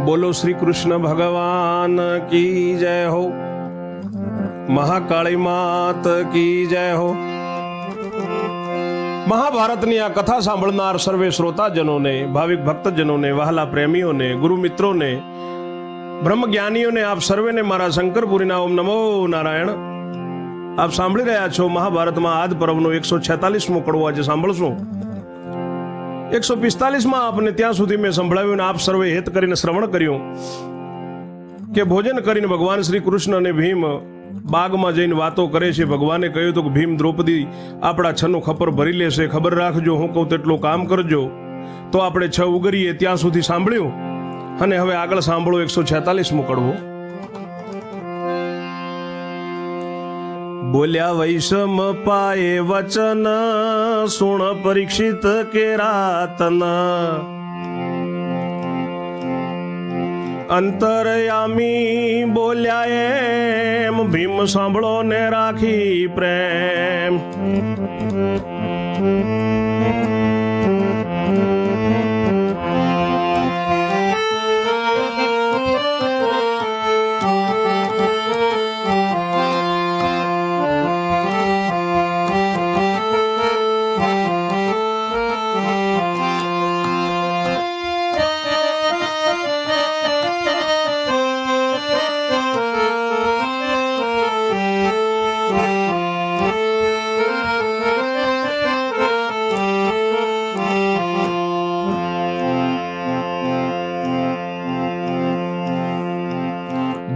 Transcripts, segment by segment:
બોલો શ્રી કૃષ્ણ ભગવાન કી જય હો, મહાકાળી માત કી જય હો। મહાભારતની આ કથા સાંભળનાર સર્વે શ્રોતાજનોને, ભાવિક ભક્તજનોને, વહાલા પ્રેમીઓને, ગુરુ મિત્રોને, બ્રહ્મ જ્ઞાનીઓને, આપ સર્વેને મારા શંકરપુરીના ઓમ નમો નારાયણ। આપ સાંભળી રહ્યા છો મહાભારતમાં આદ પર્વનો 146મો કડવો આજે સાંભળશું। 145માં આપને ત્યાં સુધી મેં સંભળાવ્યું ને આપ સર્વે હેત કરીને શ્રવણ કર્યું કે ભોજન કરીને ભગવાન શ્રી કૃષ્ણ અને ભીમ બાગમાં જઈને વાતો કરે છે। ભગવાને કહ્યું હતું કે ભીમ દ્રૌપદી આપણા છનું ખપર ભરી લેશે, ખબર રાખજો, હું કહું તેટલું કામ કરજો તો આપણે છ ઉગરીએ। ત્યાં સુધી સાંભળ્યું અને હવે આગળ સાંભળો 146મો કડવો। બોલ્યા વૈષમ પાયે વચન, સુણ પરીક્ષિત કેરાતન, અંતરયામી બોલ્યા એમ, ભીમ સાંભળો ને રાખી પ્રેમ।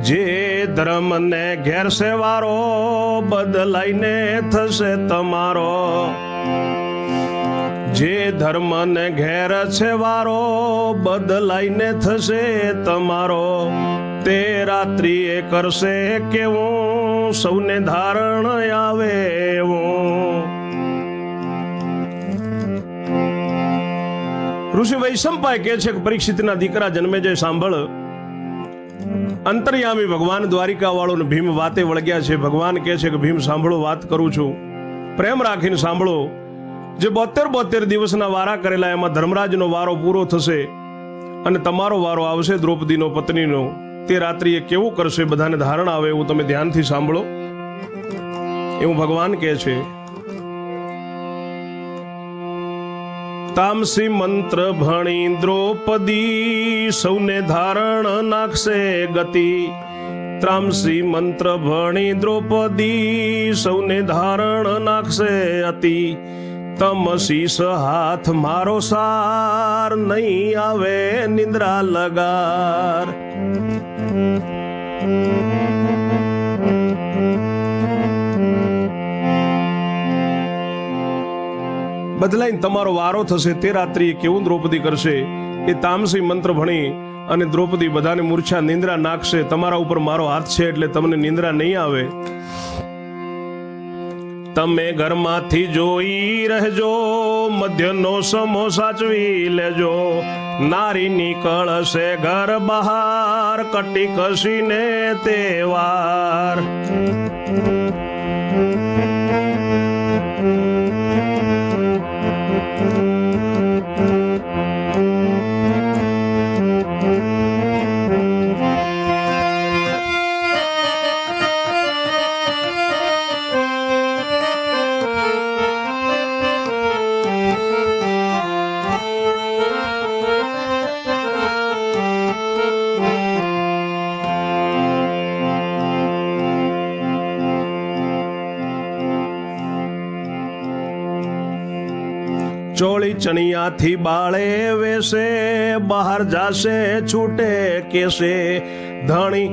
જે ધર્મ ને ઘેર છે વારો, બદલાઈને થશે તમારો। જે ધર્મ ને ઘેર છે વારો, બદલાઈને થશે તમારો। તે રાત્રિએ કરશે કેવું, સૌને ધારણ આવે એવું। ઋષિ વૈશંપાય કહે છે કે પરીક્ષિતના દીકરા જન્મે જય સાંભળ, અંતર્યામી ભગવાન દ્વારિકા વાળો ને ભીમ વાતે વળગ્યા છે। ભગવાન કહે છે કે ભીમ સાંભળો, વાત કરું છું, પ્રેમ રાખીને સાંભળો। જે 72 દિવસના વારા કરેલા એમાં ધર્મરાજનો વારો પૂરો થશે અને તમારો વારો આવશે દ્રૌપદીનો પત્નીનો। તે રાત્રિએ કેવું કરશે, બધાને ધારણ આવે એવું તમે ધ્યાનથી સાંભળો એવું ભગવાન કહે છે। તામસી મંત્ર ભણી દ્રૌપદી, સૌને ધારણ નાખશે ગતિ। તામસી મંત્ર ભણી દ્રૌપદી, સૌને ધારણ નાખશે અતિ। તમશીસ હાથ મારો સાર, નહીં આવે નિંદ્રા લગાર। બદલાઈને તમારો વારો થશે। તે રાત્રિએ કેવું દ્રૌપદી કરશે, એ તામસી મંત્ર ભણી અને દ્રૌપદી બધાને મૂર્છા નિંદ્રા નાખશે। તમારા ઉપર મારો હાથ છે એટલે તમને નિંદ્રા નહીં આવે। તમે ઘરમાંથી જોઈ રહેજો, મધ્યનો સમો સાચવી લેજો। નારી નીકળશે ઘર બહાર, કટી કસીને તહેવાર। ચોળી ચણિયાથી બાળે વેશે, બહાર જાશે છૂટે કેશે। ધણી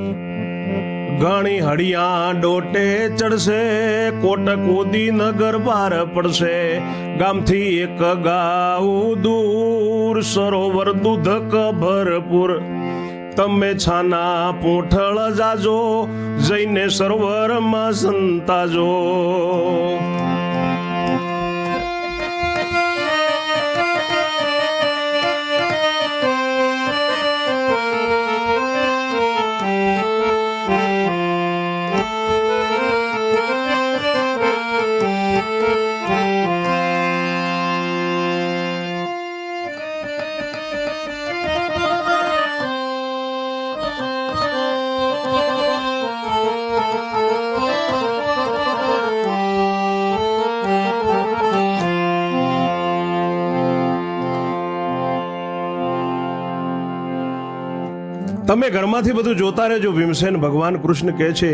ઘણી હડિયા ડોટે ચડશે, કોટ કૂદી નગર બાર પડશે। ગામથી એક ગાઉં દૂર, સરોવર દૂધક ભરપૂર। તમે છાના પૂંઠળ જાજો, જઈને સરોવરમાં સંતાજો। તમે ઘરમાંથી બધું જોતા રહેજો. ભીમસેન ભગવાન કૃષ્ણ કહે છે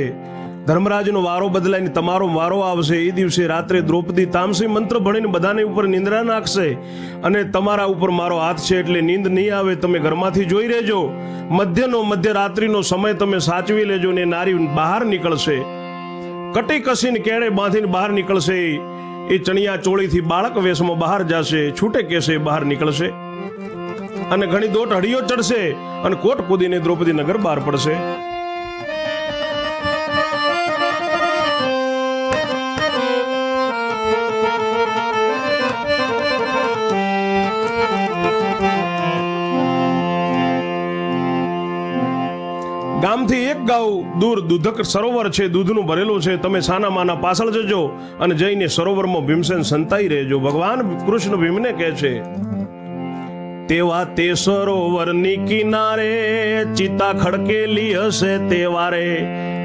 ધર્મરાજનો વારો બદલાઈને તમારો વારો આવશે. એ દિવસે રાત્રે દ્રૌપદી તામસી મંત્ર ભણીને બધાની ઉપર નિંદ્રા નાખશે અને તમારા ઉપર મારો હાથ છે એટલે નીંદ નહીં આવે. તમે ઘરમાંથી જોઈ રહેજો. મધ્યરાત્રિનો સમય તમે સાચવી લેજો ને નારી બહાર નીકળશે, કટી કસીને કેળે બાંધીને બહાર નીકળશે. એ ચણિયા ચોળીથી બાળક વેશમાં બહાર જશે, છૂટે કેસે બહાર નીકળશે અને ઘણી દોટ હડિયો ચડશે અને કોટ કૂદીને દ્રૌપદી નગર બહાર પડશે. ગામથી એક ગાઉ દૂર દૂધક સરોવર છે, દૂધનું ભરેલું છે. તમે સાના માના પાછળ જજો અને જઈને સરોવરમાં ભીમસેન સંતાઈ રહેજો. ભગવાન કૃષ્ણ ભીમને કહે છે તેવા તે સરોવરની કિનારે ચિતા ખડકેલી હશે તેવારે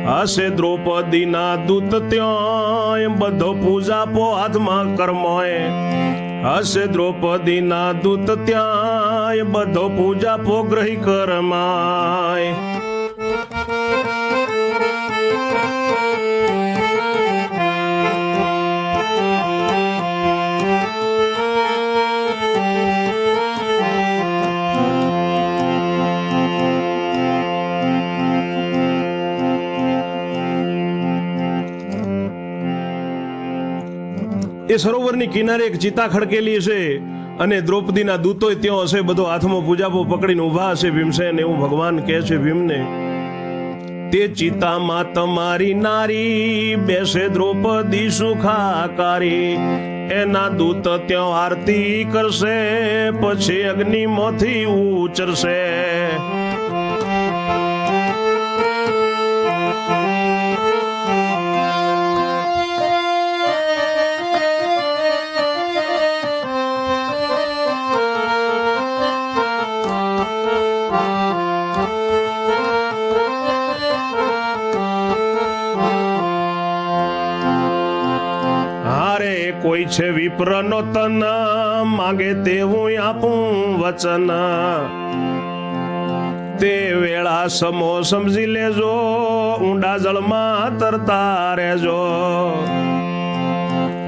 હશે દ્રૌપદીના દૂત ત્યાં બધો પૂજાપો હાથમાં કરમોય હશે દ્રૌપદીના દૂત ત્યાં બધો પૂજાપો ગ્રહી કરમાય. એ સરોવરની કિનારે એક ચિતા ખડકેલી છે અને દ્રૌપદીના દૂતો ત્યાં હશે, બધો હાથમાં પૂજાપો પકડીને ઊભા હશે. ભીમસેન એવું ભગવાન કહે છે ભીમને તે ચિતામાં તમારી નારી બેસે દ્રૌપદી સુખાકારી એના દૂત ત્યાં આરતી કરશે પછી અગ્નિમાંથી ઉચરશે. કોઈ છે વિપ્રનો તન માંગે તેવું આપું વચન તે વેળા સમો સમજી લેજો ઊંડા જળમાં તરતા રહેજો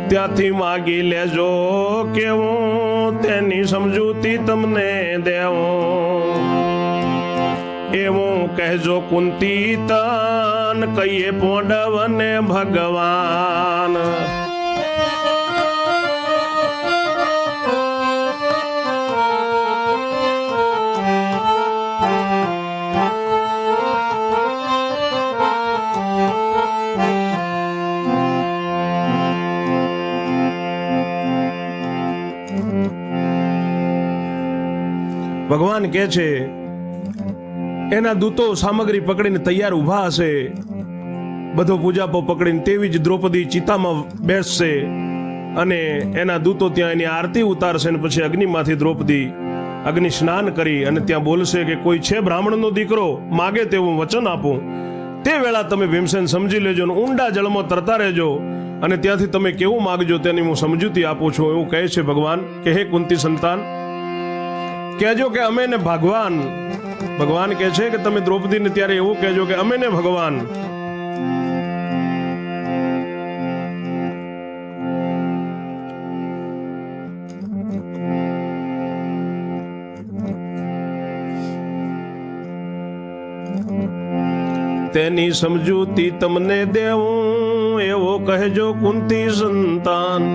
ત્યાંથી માગી લેજો કેવું તેની સમજૂતી તમને દેવું એવું કહેજો કુંતી તન કહીએ પોંડવને ભગવાન. ભગવાન કહે છે એના દૂતો સામગ્રી પકડીને તૈયાર ઊભા હશે, બધો પૂજાપો પકડીને. તેવી જ દ્રૌપદી ચિતામાં બેસશે અને એના દૂતો ત્યાં એની આરતી ઉતારશે અને પછી અગ્નિમાંથી દ્રૌપદી અગ્નિ સ્નાન કરી અને ત્યાં બોલશે કે કોઈ છે બ્રાહ્મણનો દીકરો માગે તેવું વચન આપું. તે વેળા તમે ભીમસેન સમજી લેજો અને ઊંડા જળમાં તરતા રહેજો અને ત્યાંથી તમે કેવું માગજો તેની હું સમજૂતી આપું છું. એવું કહે છે ભગવાન કે હે કુંતી સંતાન કહેજો કે અમે ને ભગવાન. ભગવાન કહે છે કે તમે દ્રૌપદીને ત્યારે એવું કહેજો કે અમે ને ભગવાન તેની સમજૂતી તમને દેવું એવો કહેજો કુંતી સંતાન.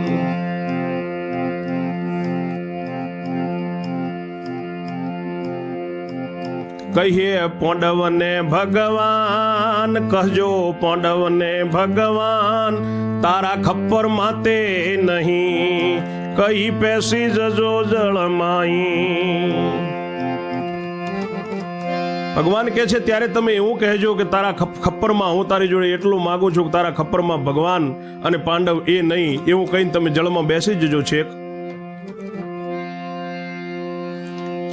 કહીએ પોંડવને ભગવાન કહેજો પોંડવને ભગવાન તારા ખપ્પર માતે નહીં કઈ પેસી જજો જળમાઈ. ભગવાન કહે છે ત્યારે તમે એવું કહેજો કે તારા ખપ્પરમાં હું તારી જોડે એટલું માંગુ છું કે તારા ખપ્પરમાં ભગવાન અને પાંડવ એ નહીં એવું કહીને તમે જળમાં બેસી જજો.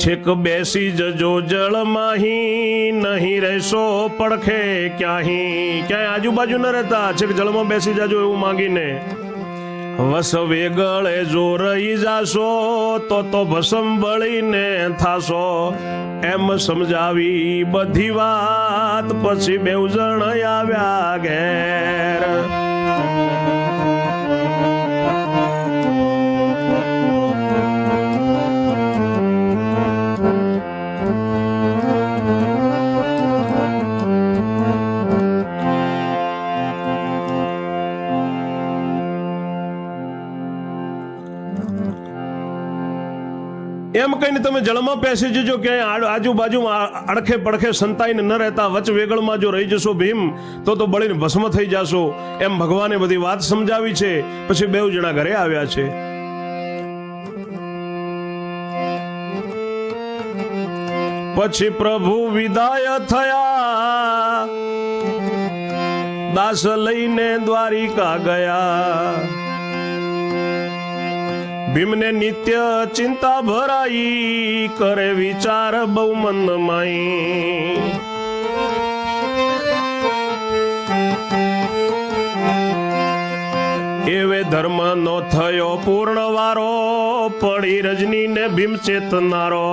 છેક બેસી જજો જળમાહી નહીં રહેશો પડખે ક્યાંય આજુબાજુ ન રહેતા, છેક જળમાં બેસી જજો એવું માંગીને. વસવે ગળે જો રહી જાશો તો ભસમ બળીને થાશો. એમ સમજાવી બધી વાત પછી બેઉ જણ આવ્યા ઘેર. એમ કહીને તમે જળમાં પેસી જજો, ક્યાંય આજુબાજુમાં અડખે પડખે સંતાઈને ન રહેતા વચ વેગળમાં જો રહી જશો ભીમ તો બળીને ભસ્મ થઈ જશો. એમ ભગવાને બધી વાત સમજાવી છે. પછી બેઉ જણા ઘરે આવ્યા છે. પછી પ્રભુ વિદાય થયા, દાસ લઈને દ્વારિકા ગયા. ભીમને નિત્ય ચિંતા ભરાઈ, કરે વિચાર બહુ મનમાં. એવે ધર્મ નો થયો પૂર્ણ વારો, પડી રજની ને ભીમ ચેતનારો.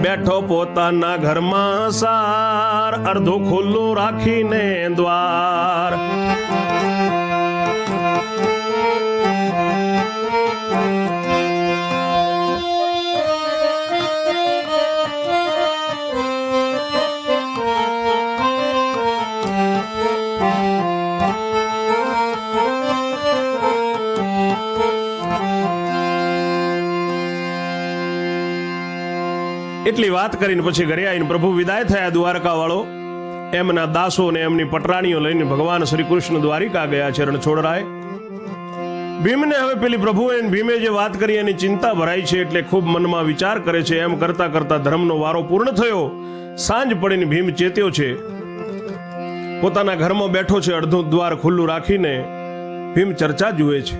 બેઠો પોતાના ઘરમાં સાર, અર્ધું ખુલ્લું રાખીને દ્વાર. એટલી વાત કરીને પછી ઘરે આવીને પ્રભુ વિદાય થયા દ્વારકા વાળો. એમના દાસો ને એમની પટરાણીઓ લઈને ભગવાન શ્રી કૃષ્ણ દ્વારિકા ગયા છે રણછોડરાય. ભીમને હવે પેલી પ્રભુએ ભીમે જે વાત કરી એની ચિંતા ભરાઈ છે, એટલે ખૂબ મનમાં વિચાર કરે છે. એમ કરતા કરતા ધર્મનો વારો પૂર્ણ થયો. સાંજ પડીને ભીમ ચેત્યો છે. પોતાના ઘરમાં બેઠો છે, અડધું દ્વાર ખુલ્લું રાખીને ભીમ ચર્ચા જુએ છે.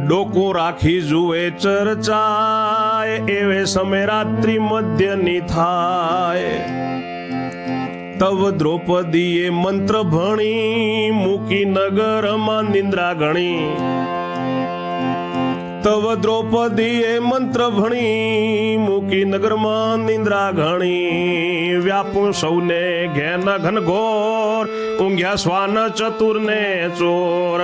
ડોકો રાખી જુએ ચર્ચાય, એવે સમય રાત્રિ મધ્યની થાય. તવ દ્રૌપદીએ મંત્ર ભણી, મૂકી નગરમાં નિંદ્રા ગણી. તવ દ્રૌપદીએ મંત્ર ભણી, મૂકી નગરમાં નિંદ્રા ઘણી. વ્યાપું સૌને ઘેન ઘનઘોર, ઊંઘ્યા શ્વાન ચતુર ને ચોર.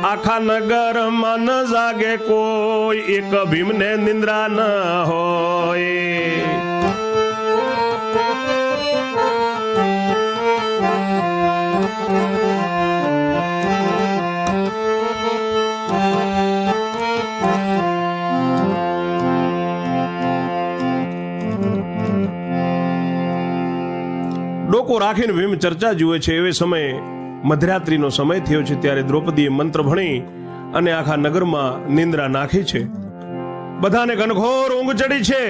આખા નગરમાં ન જાગે કોઈ, એક ભીમને નિંદ્રા ન હોય. ડોકો રાખીને ભીમ ચર્ચા જુએ છે. એવે સમયે મધરાત્રિનો સમય થયો છે. ત્યારે દ્રૌપદીએ મંત્ર ભણી અને આખા નગરમાં નિંદ્રા નાખી છે. બધાને ઘનઘોર ઊંઘ ચડી છે.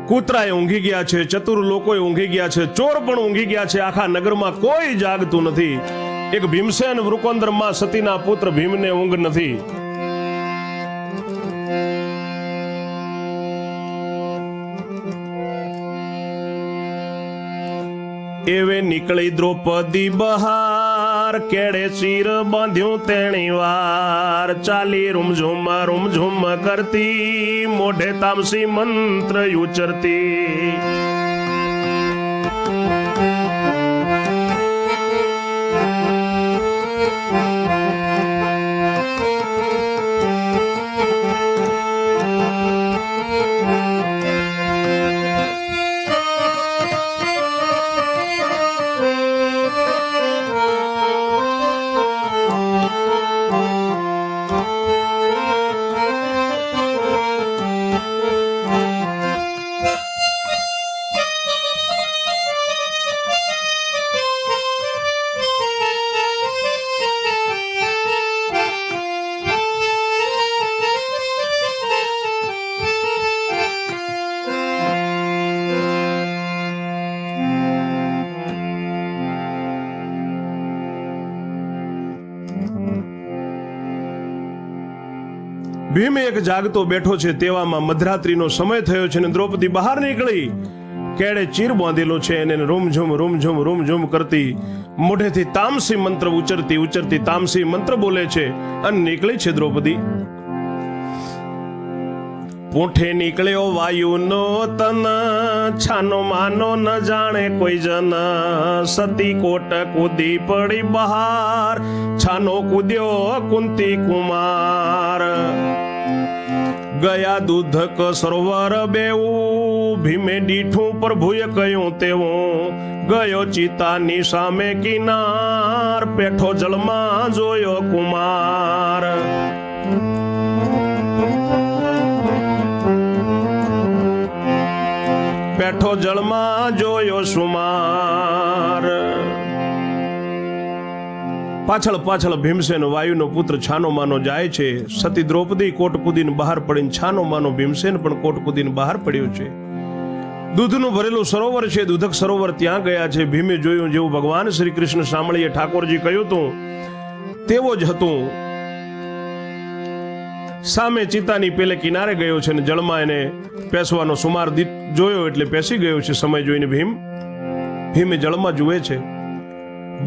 કૂતરાએ ઊંઘી ગયા છે, ચતુર લોકોએ ઊંઘી ગયા છે, ચોર પણ ઊંઘી ગયા છે. આખા નગરમાં કોઈ જાગતું નથી. એક ભીમસેન વૃકોંદરમાં સતીના પુત્ર ભીમને ઊંઘ નથી. એવે નીકળી દ્રૌપદી બહાર, કેડે ચીર બાંધ્યું તેણી વાર. ચાલી રૂમઝુમ કરતી, મોઢે તામસી મંત્ર ઉચ્ચરતી. ભીમ એક જાગતો બેઠો છે. તેવામાં મધરાત્રિનો સમય થયો છે અને દ્રૌપદી બહાર નીકળી. કેડે ચીર બાંધેલો છે અને રૂમઝુમ કરતી મોઢેથી તામસી મંત્ર ઉચ્ચરતી તામસી મંત્ર બોલે છે અને નીકળી છે દ્રૌપદી. પૂંઠે નીકળ્યો વાયુનો તન, છાનો માનો ન જાણે કોઈ જન. સતી કોટ કૂદી પડી બહાર, છાનો કૂદ્યો કુંતી કુમાર. ગયા દૂધક સરોવર બેવું, ભીમે દીઠું પ્રભુએ કહ્યું તેવું. ગયો ચિતાની સામે કિનાર, પેઠો જળમાં જોયો કુમાર. પેઠો જળમાં જોયો સુમાર. પાછળ ભીમસેન વાયુનો પુત્ર છાનો માનો જાય છે. સતી દ્રૌપદી કોટ કૂદીને બહાર પડીને છાનો માનો ભીમસેન પણ કોટ કૂદીને બહાર પડ્યો છે. દૂધનું ભરેલું સરોવર છે, દૂધક સરોવર ત્યાં ગયા છે. ભીમે જોયું જેવું ભગવાન શ્રી કૃષ્ણ સાંભળીએ ઠાકોરજી કહ્યું હતું તેવો જ હતું. સામે ચિતાની પેલે કિનારે ગયો છે ને જળમાં એને પેસવાનો સુમાર જોયો એટલે પેસી ગયો છે. સમય જોઈને ભીમે જળમાં જુએ છે.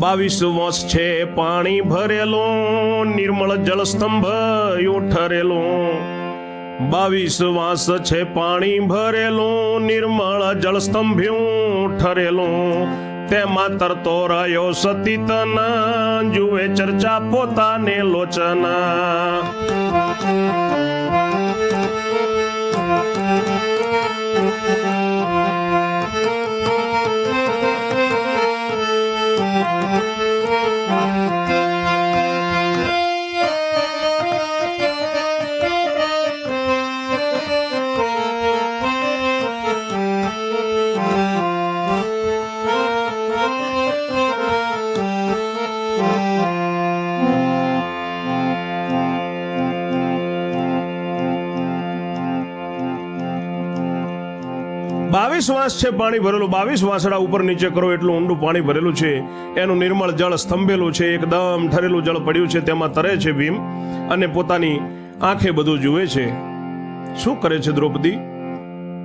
22 વર્ષ છે પાણી ભરેલું, નિર્મળ જળ સ્તંભ ઠરેલું. 22 વાસ છે પાણી ભરેલું, નિર્મળ જળ સ્તંભ્યું ઠરેલું. તેમાં તરતો રહ્યો સતી તન, જુએ ચર્ચા પોતાને લોચન. બાવીસ વાંસ છે પાણી ભરેલું. 22 વાંસડા ઉપર નીચે કરો એટલું ઊંડું પાણી ભરેલું છે. એનું નિર્મળ જળ સ્તંભેલું છે, એકદમ ઠરેલું જળ પડ્યું છે. તેમાં તરે છે ભીમ અને પોતાની આંખે બધું જુએ છે. શું કરે છે દ્રૌપદી?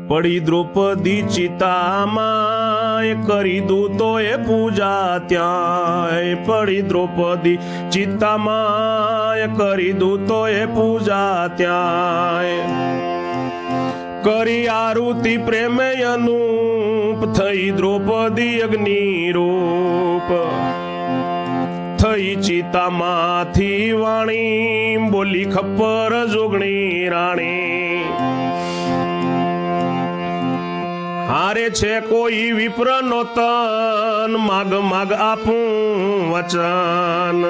પડી દ્રૌપદી ચિતામાં, કરી દૂતો એ પૂજા ત્યાં. પડી દ્રૌપદી ચિતામાં, કરી દૂતો એ પૂજા ત્યાં. કરી આરુતિ પ્રેમે અનુપ, થઈ દ્રૌપદી અગ્નિ રૂપ. થઈ ચિતામાંથી વાણી, બોલી ખપ્પર જોગણી રાણી. હારે છે કોઈ વિપ્ર નો તન, માગ આપું વચન.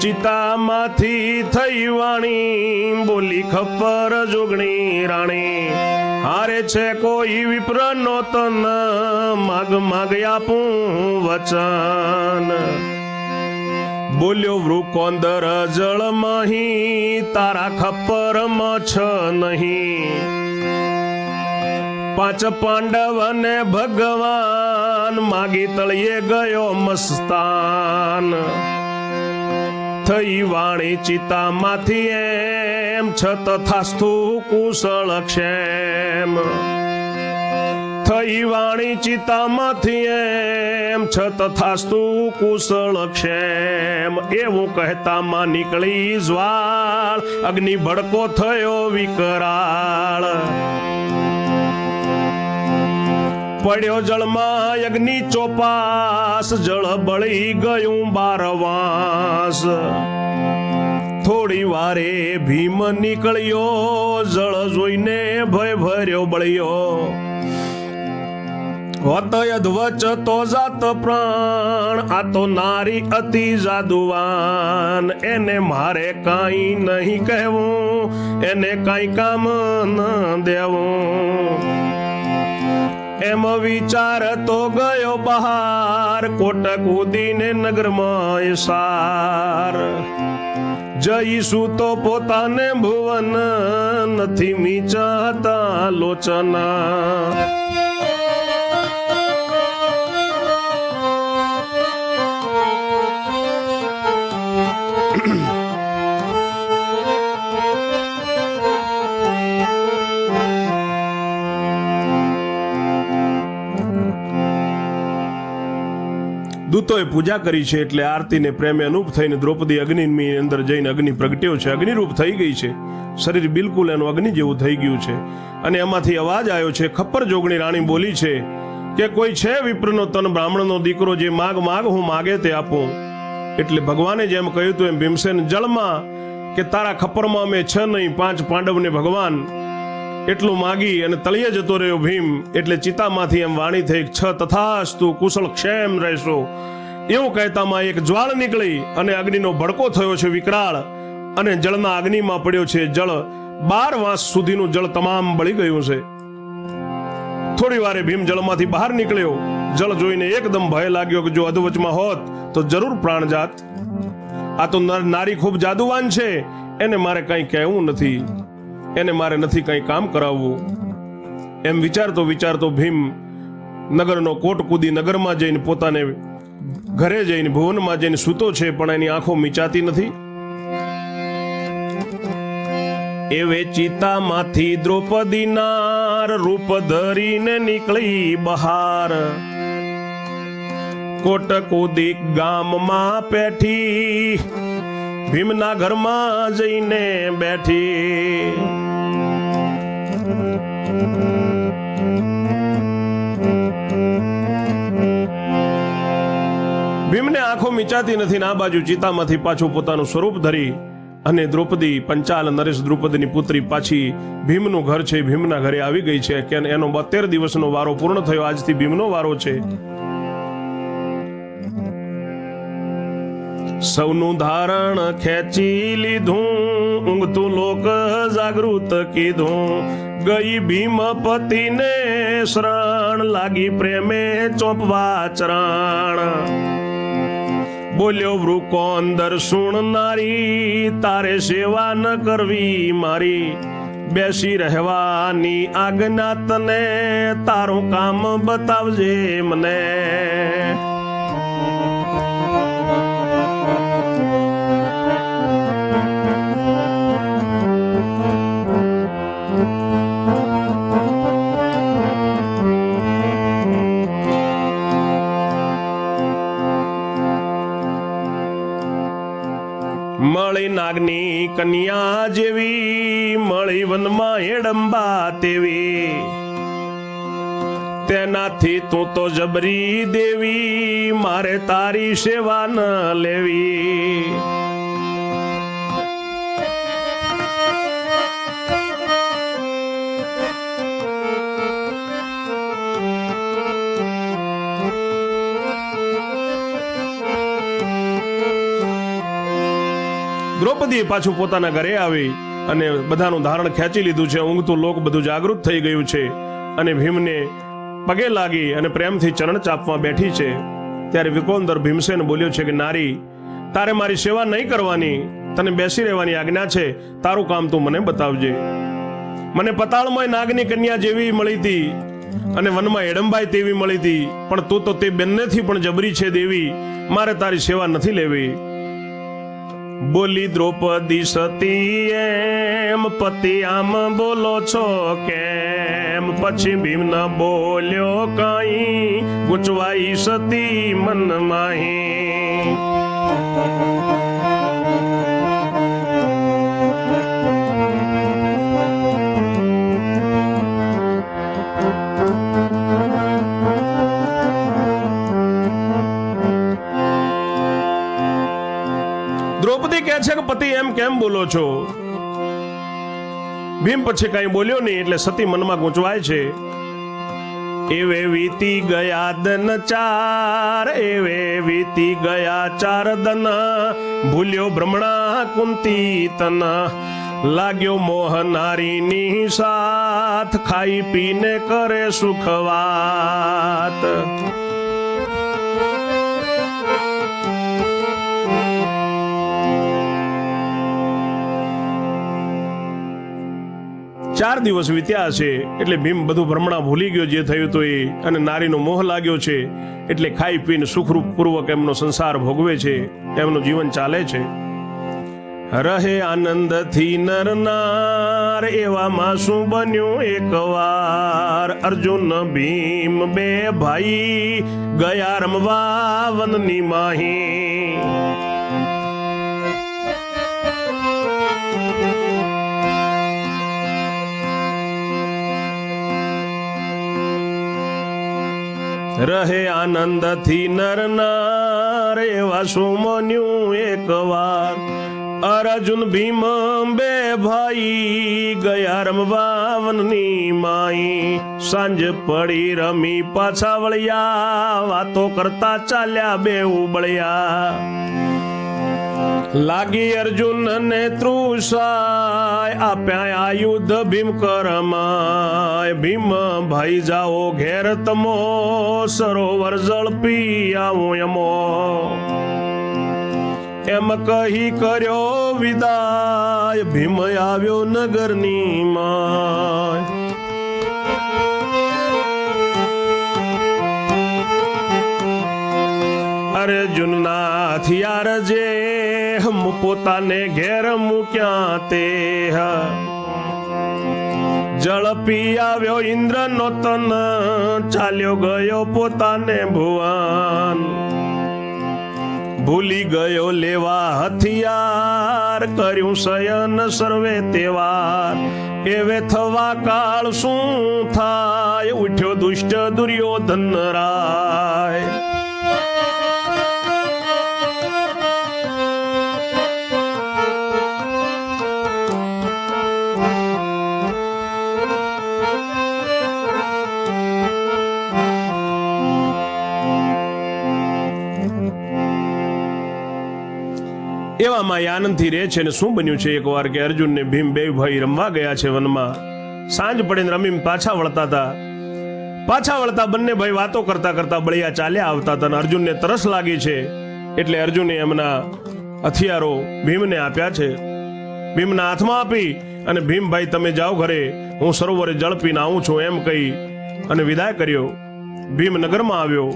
ચિતામાંથી થઈ વાણી, બોલી ખપ્પર જોગણી રાણી. હારે છે કોઈ વિપ્ર નો તન, માગ આપું વચન. બોલ્યો વૃકોંદર જળ મહી, તારા ખપ્પર મછ નહીં. 5 પાંડવ ને ભગવાન, માગી તળિયે ગયો મસ્તાન. થઈ વાણી ચિતામાંથી એમ, છ તથાસ્તુ કુશળ ક્ષેમ. થઈ વાણી ચિતામાંથી એમ, છ તથાસ્તુ કુશળ ક્ષેમ. એવું કહેતા માં નીકળી જ્વાળ, અગ્નિ ભડકો થયો વિકરાળ. પડ્યો જળમાં અગ્નિ ચોપાસ, જળ બળી ગયું 12 વાંસ. થોડી વારે ભીમ નીકળ્યો, જળ જોઈને ભય ભર્યો બળ્યો. હોત અધવચ તો જાત પ્રાણ, આ તો નારી અતિ જાદુવાન. એને મારે કાંઈ નહીં કહેવું, એને કાંઈ કામ ન દેવું. એમ વિચાર તો ગયો બહાર, કોટ કૂદીને નગરમાં સાર. જઈશું તો પોતાને ભુવન, નથી મીચાતા લોચના. દૂતોએ પૂજા કરી છે એટલે આરતીને પ્રેમે અનુપ થઈને દ્રૌપદી અગ્નિની અંદર જઈને અગ્નિ પ્રગટ્યો છે, અગ્નિરૂપ થઈ ગઈ છે, શરીર બિલકુલ એનું અગ્નિ જેવું થઈ ગયું છે. અને એમાંથી અવાજ આવ્યો છે. ખપ્પર જોગણી રાણી બોલી છે કે કોઈ છે વિપ્રનો તન બ્રાહ્મણનો દીકરો, જે માગ માગ હું માગે તે આપું. એટલે ભગવાને જેમ કહ્યું હતું એમ ભીમસેન જળમાં કે તારા ખપ્પરમાં મેં 6 નહીં 5 પાંડવને ભગવાન એટલું માગી અને તળિયે જતો રહ્યો ભીમ. એટલે ચિતામાંથી એમ વાણી થઈ 6 તથાસ્તુ કુશળ ક્ષેમ રહેશો એવું કહેતામાં એક જ્વાળ નીકળી અને અગ્નિનો ભડકો થયો છે વિકરાળ, અને જળના અગ્નિમાં પડ્યો છે. જળ 12 વાંસ સુધીનું જળ તમામ બળી ગયું છે. થોડી વારે ભીમ જળમાંથી બહાર નીકળ્યો. જળ જોઈને એકદમ ભય લાગ્યો કે જો અધવચમાં હોત તો જરૂર પ્રાણ જાત. આ તો નારી ખૂબ જાદુવાન છે, એને મારે કંઈ કહેવું નથી, એને મારે નથી કંઈ કામ કરાવવું. એમ વિચારતો ભીમ નગરનો કોટ કૂદી નગરમાં જઈને પોતાને ઘરે જઈને ભુવનમાં જઈને સૂતો છે, પણ એની આંખો મીચાતી નથી. એવે ચિતામાંથી દ્રૌપદી નાર રૂપ ધરીને નીકળી બહાર. કોટ કૂદી ગામમાં પેઠી ભીમના ઘરમાં જઈને બેઠી. ભીમને આંખો મીચાતી નથી. આ બાજુ ચિતામાંથી પાછું પોતાનું સ્વરૂપ ધરી અને દ્રૌપદી પંચાલ નરેશ દ્રૌપદીની પુત્રી પાછી ભીમનું ઘર છે, ભીમના ઘરે આવી ગઈ છે. કે એનો 72 દિવસનો વારો પૂર્ણ થયો. આજથી ભીમનો વારો છે. સૌનું ધારણ ખેંચી લીધું, ઊંઘતું લોક જાગૃત કીધું. ગઈ ભીમપતિને શરણ, લાગી પ્રેમે ચોંપવા ચરણ. બોલ્યો વૃકોંદર સુણનારી, તારે સેવા ન કરવી મારી. બેસી રહેવાની આજ્ઞા તને, તારું કામ બતાવજે મને. મળી નાગની કન્યા જેવી, મળી વનમાં હેડંબા તેવી. તેનાથી તું તો જબરી દેવી, મારે તારી સેવા ન લેવી. દ્રૌપદીએ પાછું પોતાના ઘરે આવી અને બધાનું ધારણ ખેંચી લીધું છે. ઊંઘતું લોક બધું જાગૃત થઈ ગયું છે અને ભીમને પગે લાગી અને પ્રેમથી ચરણ ચાપવા બેઠી છે. ત્યારે વિકોંદર ભીમસેન બોલ્યો છે કે નારી, તારે મારી સેવા નહીં કરવાની, તને બેસી રહેવાની આજ્ઞા છે. તારું કામ તું મને બતાવજે. મને પતાળમાં નાગની કન્યા જેવી મળી હતી અને વનમાં હેડંબાઈ તેવી મળી હતી, પણ તું તો તે બંનેથી પણ જબરી છે દેવી, મારે તારી સેવા નથી લેવી. બોલી દ્રૌપદી સતી એમ, પતિ આમ બોલો છો કેમ? પછી ભીમ ન બોલ્યો કઈ, ગૂંચવાઈ સતી મનમાહી. દ્રૌપદી કહે છે કે પતિ એમ કેમ બોલો છો? ભીમ પછી કઈ બોલ્યો નહીં એટલે સતી મનમાં ગૂંચવાય છે. એવે વીતી ગયા દન 4, એવે વીતી ગયા 4 દન. ભૂલ્યો બ્રહ્મણા કુંતી તન, લાગ્યો મોહ નારીની સાથ. ખાઈ પીને કરે સુખ વાત. ચાર દિવસ વીત્યા છે એટલે ભીમ બધું ભ્રમણા ભૂલી ગયો જે થયું તો એ, અને નારીનો મોહ લાગ્યો છે એટલે ખાઈ પીને સુખરૂપ પૂર્વક એમનો સંસાર ભોગવે છે, એમનું જીવન ચાલે છે. રહે આનંદથી નરનાર એવામાં શું બન્યું એકવાર અર્જુન ભીમ બે ભાઈ ગયા રમવા વનની માહી રહે આનંદથી નરનાર એવા શું બન્યું એકવાર અર્જુન ભીમ બે ભાઈ ગયા રમવા વનની માઈ સાંજ પડી રમી પાછા વળ્યા વાતો કરતા ચાલ્યા બે ઉબળ્યા લાગી અર્જુન ને તૃષાય આપ્યા આયુધ ભીમ કરમાય ભીમ ભાઈ જાઓ ઘેર તમો સરોવર ઝડપી આવો યમો એમ કહી કર્યો વિદાય ભીમ આવ્યો નગરની માય અર્જુનના હથિયાર જે પોતાને ઘેર મૂક્યા તે ઝડપી આવ્યો ઇન્દ્રનો તન ચાલ્યો ગયો પોતાને ભુવન ભૂલી ગયો લેવા હથિયાર કર્યું શયન સર્વે તેવાર એવે થવા કાળ શું થાય ઉઠ્યો દુષ્ટ દુર્યોધન રાય એવામાં આનંદથી રહે છે ને શું બન્યું છે એકવાર કે અર્જુન ને ભીમ બે ભાઈ રમવા ગયા છે વનમાં સાંજ પડીને રમીને પાછા વળતા બંને ભાઈ વાતો કરતા કરતા બળિયા ચાલ્યા આવતા હતા અને અર્જુનને તરસ લાગી છે એટલે અર્જુને એમના હથિયારો ભીમને આપ્યા છે ભીમના હાથમાં આપી અને ભીમ ભાઈ તમે જાઓ ઘરે હું સરોવરે જળ પીને આવું છું એમ કહી અને વિદાય કર્યો ભીમ નગરમાં આવ્યો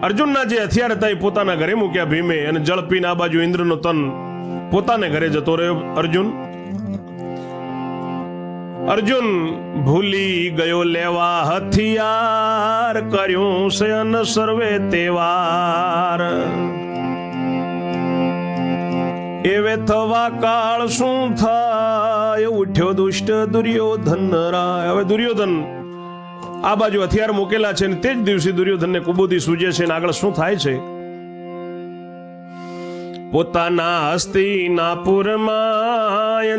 અર્જુનના જે હથિયાર હતા એ પોતાના ઘરે મૂક્યા ભીમે અને જળ પીને આ બાજુ ઇન્દ્રનો તન પોતાને ઘરે જતો રહ્યો અર્જુન ભૂલી ગયો લેવા હથિયાર કર્યું શયન સર્વે તેવાર એવે થવા કાળ શું થાય ઉઠ્યો દુષ્ટ દુર્યોધન રાય હવે દુર્યોધન આ બાજુ હથિયાર મૂકેલા છે ને તે જ દિવસે દુર્યોધનને કુબુદ્ધિ સૂજે છે ને આગળ શું થાય છે પોતાના હસ્તિનાપુરમાં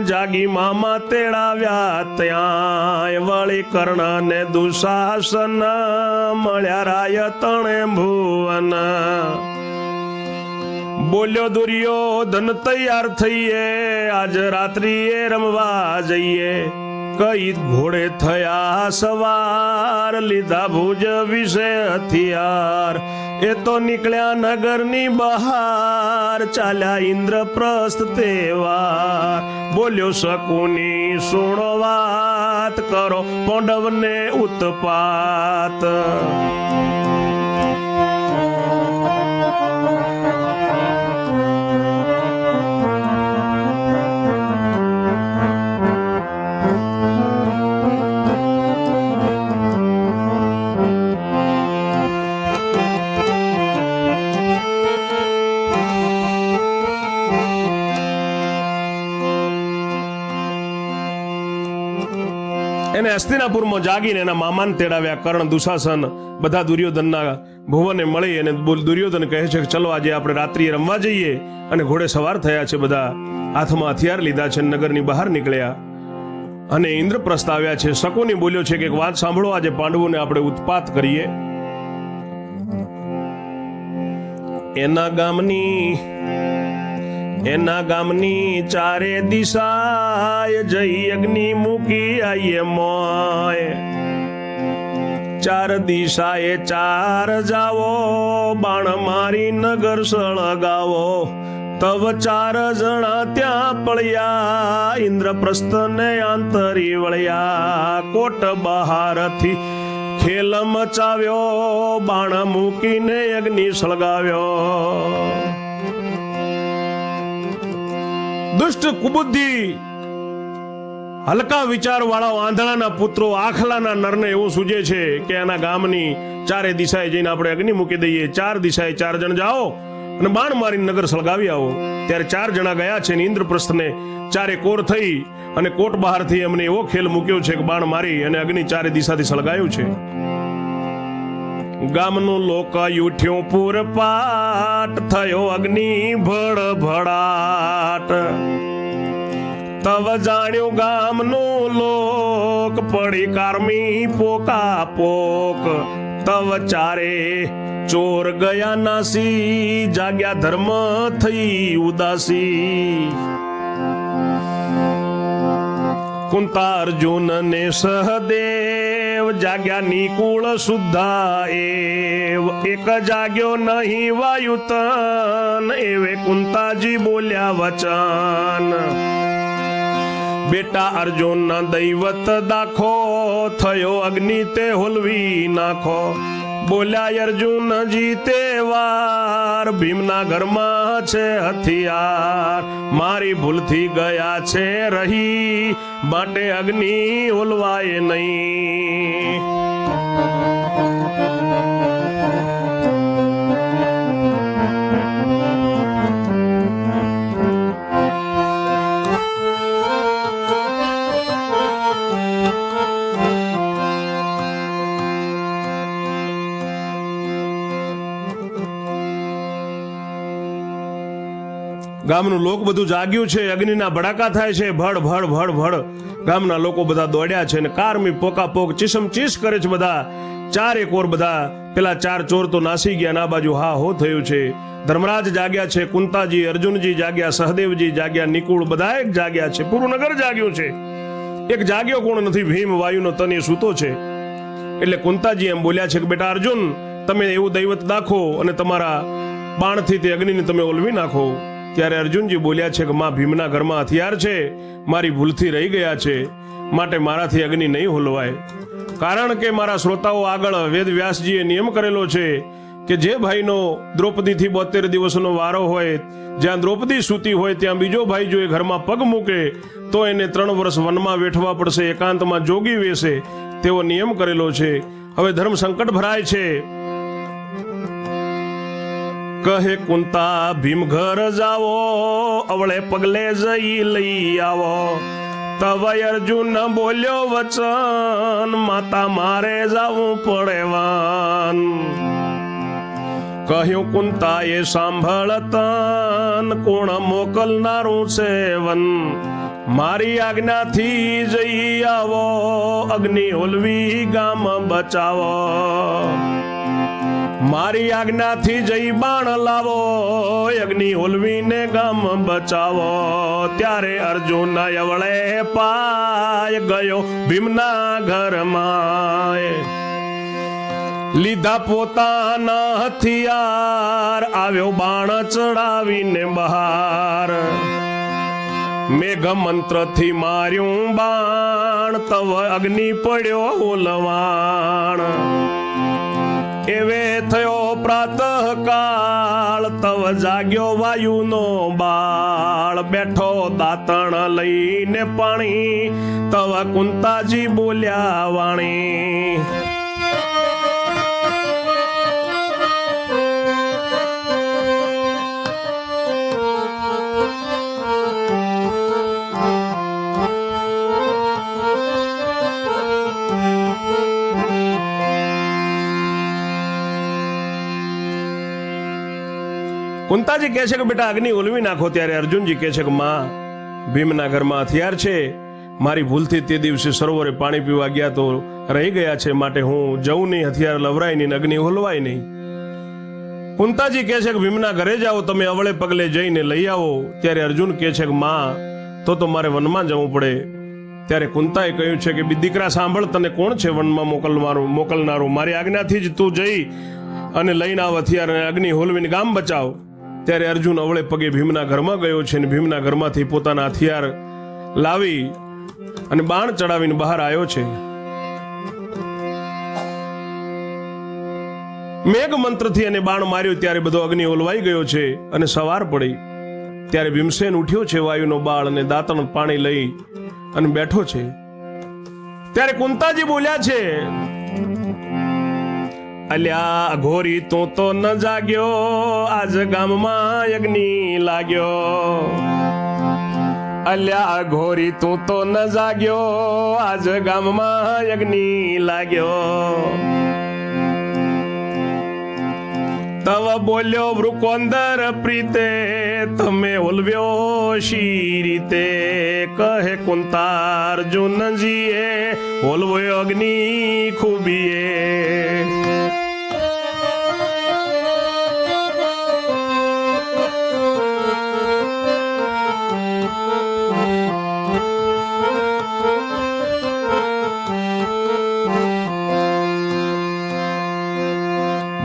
જાગી મામા તેડાવ્યા ત્યાં વળી કર્ણ ને દુશાસન મળ્યા રાય તણે ભુવન બોલ્યો દુર્યોધન તૈયાર થઈએ આજ રાત્રિએ રમવા જઈએ કઈ ઘોડે થયા સવાર લીધા ભુજ વિશે હથિયાર એ તો નીકળ્યા નગરની બહાર ચાલ્યા ઇન્દ્રપ્રસ્થ તેવાર બોલ્યો શકુની સુણો વાત કરો પાંડવને ઉત્પાત એને હસ્તિનાપુરમાં જાગીને એના મામાને તેડાવ્યા કર્ણ દુશાસન બધા દુર્યોધનના ભુવને મળી અને દુર્યોધન કહે છે કે ચલો આજે આપણે રાત્રિએ રમવા જઈએ અને ઘોડે સવાર થયા છે બધા હાથમાં હથિયાર લીધા છે નગરની બહાર નીકળ્યા અને ઇન્દ્રપ્રસ્થ આવ્યા છે શકુની બોલ્યો છે કે એક વાત સાંભળો આજે પાંડવોને આપણે ઉત્પાત કરીએ એના ગામની ચારે દિશાએ જઈ અગ્નિ મૂકી આઈએ મોય ચાર દિશાએ ચાર જાવો બાણ મારી નગર સળગાવો તવ ચાર જણા ત્યાં પડ્યા ઇન્દ્રપ્રસ્થ ને આંતરી વળ્યા કોટ બહારથી ખેલ મચાવ્યો બાણ મૂકીને અગ્નિ સળગાવ્યો દુષ્ટ કુબુદ્ધિ હલકા વિચાર વાળા આંધળાના પુત્રો આખલાના નરને એવું સૂજે છે કે આના ગામની ચારે દિશાએ જઈને આપણે અગ્નિ મૂકી દઈએ, 4 દિશાએ 4 જણ જાઓ અને બાણ મારીને નગર સળગાવી આવો. ત્યારે 4 જણા ગયા છે ને ઇન્દ્રપ્રસ્થને ચારે કોર થઈ અને કોટ બહારથી એમને એવો ખેલ મૂક્યો છે કે બાણ મારી અને અગ્નિ ચારે દિશાથી સળગાયું છે. ગામનું લોક ઉઠ્યું પૂરપાટ, થયો અગ્નિ ભડભડાટ. તવ જાણ્યું ગામનું લોક, પડી કારમી પોકા પોક. તવ ચારે ચોર ગયા નાસી, જાગ્યા ધર્મ થઈ ઉદાસી. કુંતા અર્જુન ને સહદેવ, જાગ્યા નિકુળ શુદ્ધા એવ. એક જાગ્યો નહીં વાયુતન, એવે કુંતાજી બોલ્યા વચન. બેટા અર્જુન ના દૈવત દાખો, થયો અગ્નિ તે હોલવી નાખો. બોલ્યા અર્જુનજી તે વાર, ભીમના ઘરમાં છે હથિયાર. મારી ભૂલથી ગયા છે રહી, માટે અગ્નિ હોલવાય નહીં. ગામનું લોક બધું જાગ્યું છે, અગ્નિના ભડાકા થાય છે, ભડ ભડ ભડ ભડ. ગામના લોકો બધા દોડ્યા છે ને કારમી પોકા પોક ચીસમ ચીસ કરે છે બધા. 4 કોર બધા પેલા 4 ચોર તો નાસી ગયા, આ બાજુ હા હો થયું છે. ધર્મરાજ જાગ્યા છે, કુંતાજી અર્જુનજી જાગ્યા, સહદેવજી જાગ્યા, નિકુળ બધા એક જાગ્યા છે, પૂરું નગર જાગ્યું છે. એક જાગ્યો કોણ નથી? ભીમ વાયુનો તન એ સૂતો છે. એટલે કુંતાજી એમ બોલ્યા છે કે બેટા અર્જુન, તમે એવું દૈવત દાખો અને તમારા બાણથી તે અગ્નિને તમે ઓલવી નાખો. ત્યારે અર્જુનજી બોલ્યા છે કે માં ભીમના ઘરમાં હથિયાર છે, મારી ભૂલથી રહી ગયા છે, માટે મારાથી અગ્નિ નહીં હોલવાય. કારણ કે મારા શ્રોતાઓ આગળ વેદ વ્યાસજીએ નિયમ કરેલો છે કે જે ભાઈનો દ્રૌપદીથી 72 દિવસનો વારો હોય, જ્યાં દ્રૌપદી સૂતી હોય ત્યાં બીજો ભાઈ જો એ ઘરમાં પગ મૂકે તો એને 3 વર્ષ વનમાં વેઠવા પડશે, એકાંતમાં જોગી વેશે, તેવો નિયમ કરેલો છે. હવે ધર્મ સંકટ ભરાય છે. કહે કુંતા ભીમ ઘર જાવો, અવળે પગલે જઈ લઈ આવો. તવ અર્જુન બોલ્યો વચન, માતા મારે જાવું પડે વાન. કહ્યું કુંતા એ સાંભળતન, કોણ મોકલનારું છે વન. મારી આજ્ઞાથી જઈ આવો, અગ્નિ હોલવી ગામ બચાવો. મારી આજ્ઞાથી જઈ બાણ લાવો, અગ્નિ હોલવીને ગામ બચાવો. ત્યારે અર્જુન અવળે પાય ગયો ભીમના ઘરમાં. લીધા પોતાના હથિયાર, આવ્યો બાણ ચડાવીને બહાર. મેઘ મંત્રથી માર્યું બાણ, તવ અગ્નિ પડ્યો હોલવાણ. એવે થયો પ્રાતઃ કાળ, તવ જાગ્યો વાયુનો બાળ. બેઠો દાતણ લઈને પાણી, તવ કુંતાજી બોલ્યા વાણી. કુંતાજી કહે છે કે બેટા અગ્નિ ઓલવી નાખો. ત્યારે અર્જુનજી કહે છે કે માં ભીમના ઘરમાં હથિયાર છે, મારી ભૂલથી તે દિવસે સરોવરે પાણી પીવા ગયા તો રહી ગયા છે, માટે હું જઉં નહીં, હથિયાર લવરાય નહીં, અગ્નિ હોલવાય નહીં. કુંતાજી કહે છે કે ભીમના ઘરે જાઓ, તમે અવળે પગલે જઈને લઈ આવો. ત્યારે અર્જુન કહે છે કે માં તો મારે વનમાં જવું પડે. ત્યારે કુંતાએ કહ્યું છે કે દીકરા સાંભળ, તને કોણ છે વનમાં મોકલનારું? મારી આજ્ઞાથી જ તું જઈ અને લઈને આવ હથિયાર અને અગ્નિ હોલવીને ગામ બચાવ. ત્યારે અર્જુન અવળે પગે ભીમના ઘરમાં ગયો છે અને ભીમના ઘરમાંથી પોતાના હથિયાર લાવી અને બાણ ચડાવીને બહાર આવ્યો છે. મેઘ મંત્રથી એને બાણ માર્યો ત્યારે બધો અગ્નિ ઓલવાઈ ગયો છે અને સવાર પડી. ત્યારે ભીમસેન ઉઠ્યો છે વાયુનો બાળ અને દાંતણ પાણી લઈ અને બેઠો છે. ત્યારે કુંતાજી બોલ્યા છે, અલ્યા અઘોરી તું તો ન જાગ્યો, આજ ગામમાં અગ્નિ લાગ્યો. અલ્યા અઘોરી તું તો ન જાગ્યો, આજ ગામમાં અગ્નિ લાગ્યો. તવ બોલ્યો વૃકોંદર પ્રીતે, તમે ઓલવ્યો શી રીતે. કહે કુંતાર્જુનજીએ, ઓલવ્યો અગ્નિ ખૂબીએ.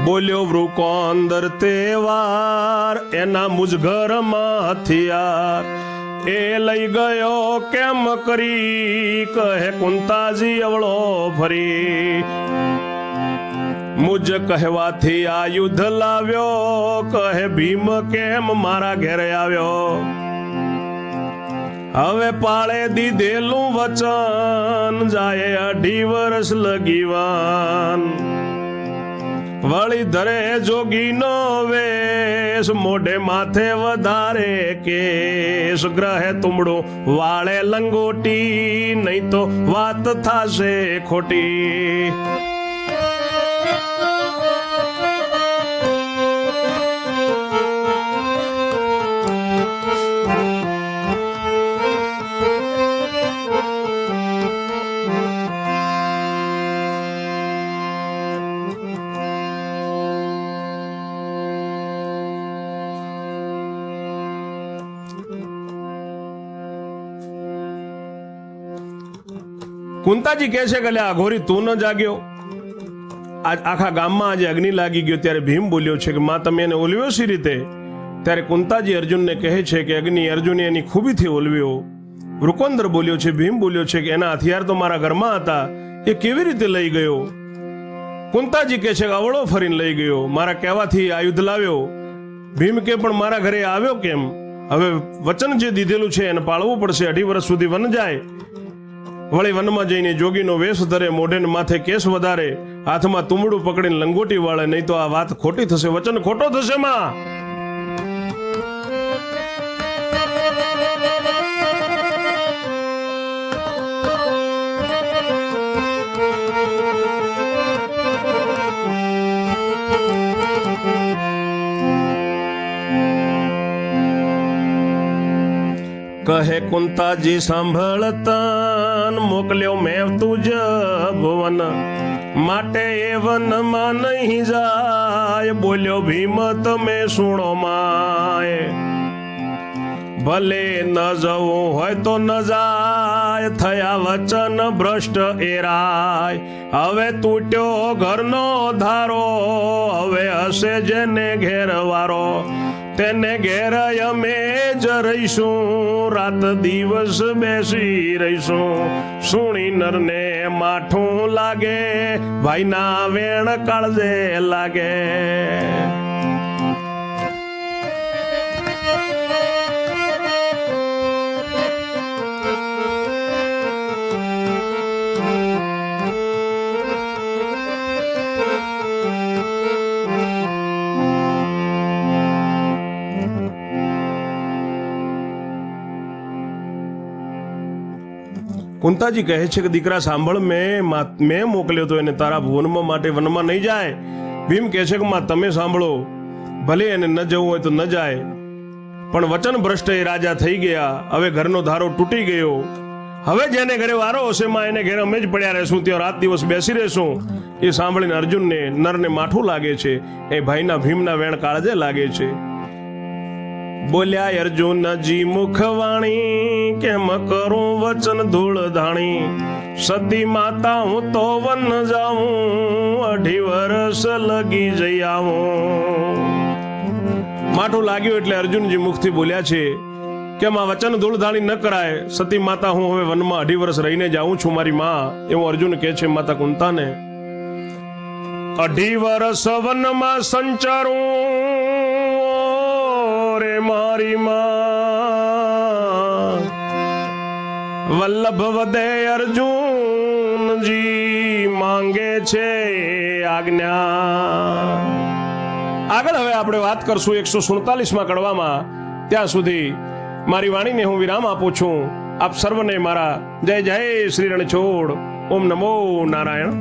બોલ્યો વૃકોંદર તેવાર, એના મુજઘરમાં હથિયાર. એ લઈ ગયો કેમ કરી, કહે કુંતાજી અવળો ફરી. મુજ કહેવાથી આ યુદ્ધ લાવ્યો, કહે ભીમ કેમ મારા ઘેરે આવ્યો. હવે પાળે દીધેલું વચન, જાય 2.5 વર્ષ લગીવાન. વળી ધરે જોગીનો વેશ, મોઢે માથે વધારે કેસ. ગ્રહે તુમડું વાળે લંગોટી, નહીં તો વાત થાશે ખોટી. કુંતાજી કહે છે કે અઘોરી તું ન જાગ્યો, આખા ગામમાં આજે અગ્નિ લાગી ગયો. ત્યારે ભીમ બોલ્યો છે કે માં તમે એને ઓલવ્યો સી રીતે. ત્યારે કુંતાજી અર્જુનને કહે છે કે અગ્નિ અર્જુને એની ખૂબીથી ઓલવ્યો. વૃકોંદર બોલ્યો છે, ભીમ બોલ્યો છે કે એના હથિયાર તો મારા ઘરમાં હતા, એ કેવી રીતે લઈ ગયો. કુંતાજી કહે છે કે અવળો ફરીને લઈ ગયો, મારા કહેવાથી આ યુદ્ધ લાવ્યો. ભીમ કે પણ મારા ઘરે આવ્યો કેમ. હવે વચન જે દીધેલું છે એને પાળવું પડશે. 2.5 વર્ષ સુધી વન જાય. વળી વનમાં જઈને જોગીનો વેશ ધરે, મોઢે માથે કેસ વધારે, હાથમાં તુમડું પકડીને લંગોટી વાળે, નહીં તો આ વાત ખોટી થશે, વચન ખોટો થશે માં. કહે કુંતાજી સાંભળતન, મોકલ્યો મેં તુજ ભુવન. માટે એ વનમાં નહીં જાય, બોલ્યો ભીમ તમે સુણો માય. ભલે ન જવું હોય તો ન જાય, થયા વચન ભ્રષ્ટ એરાય. હવે તૂટ્યો ઘરનો ધારો, હવે હશે જેને ઘેર વારો. તેને ઘેર અમે જ રહીશું, રાત દિવસ બેસી રહીશું. સુણી નરને માઠું લાગે, ભાઈના વેણ કાળજે લાગે. કુંતાજી કહે છે કે દીકરા સાંભળ, મેં મોકલ્યો તો એને તારા ભુવનમાં માટે વનમાં નહીં જાય. ભીમ કહે છે કે માં તમે સાંભળો, ભલે એને ન જવું હોય તો ન જાય, પણ વચન ભ્રષ્ટ એ રાજા થઈ ગયા. હવે ઘરનો ધારો તૂટી ગયો. હવે જેને ઘરે વારો હશે માં એને ઘરે અમે જ પડ્યા રહેશું, ત્યાં રાત દિવસ બેસી રહેશું. એ સાંભળીને અર્જુનને નરને માઠું લાગે છે, એ ભાઈના ભીમના વેણ કાળજે લાગે છે. બોલ્યા અર્જુનજી મુખવાણી, કેમ કરું વચન ધૂળ ધાણી. સતી માતા હું તો વન જાઉં, 2.5 વર્ષ લગી જઈ આવું. માઠું લાગ્યું એટલે અર્જુનજી મુખથી બોલ્યા છે કે માં વચન ધૂળ ધાણી ન કરાય. સતી માતા હું હવે વનમાં 2.5 વર્ષ રહીને જાઉં છું મારી માં, એવું અર્જુન કહે છે માતા કુંતાને. 2.5 વર્ષ વનમાં સંચારું રે મારી માં. વલ્લભ વદે અર્જુનજી માંગે છે આજ્ઞા. આગળ હવે આપણે વાત કરશું 147માં કડવામાં. ત્યાં સુધી મારી વાણીને હું વિરામ આપું છું. આપ સર્વને મારા જય જય શ્રી રણછોડ. ઓમ નમો નારાયણ.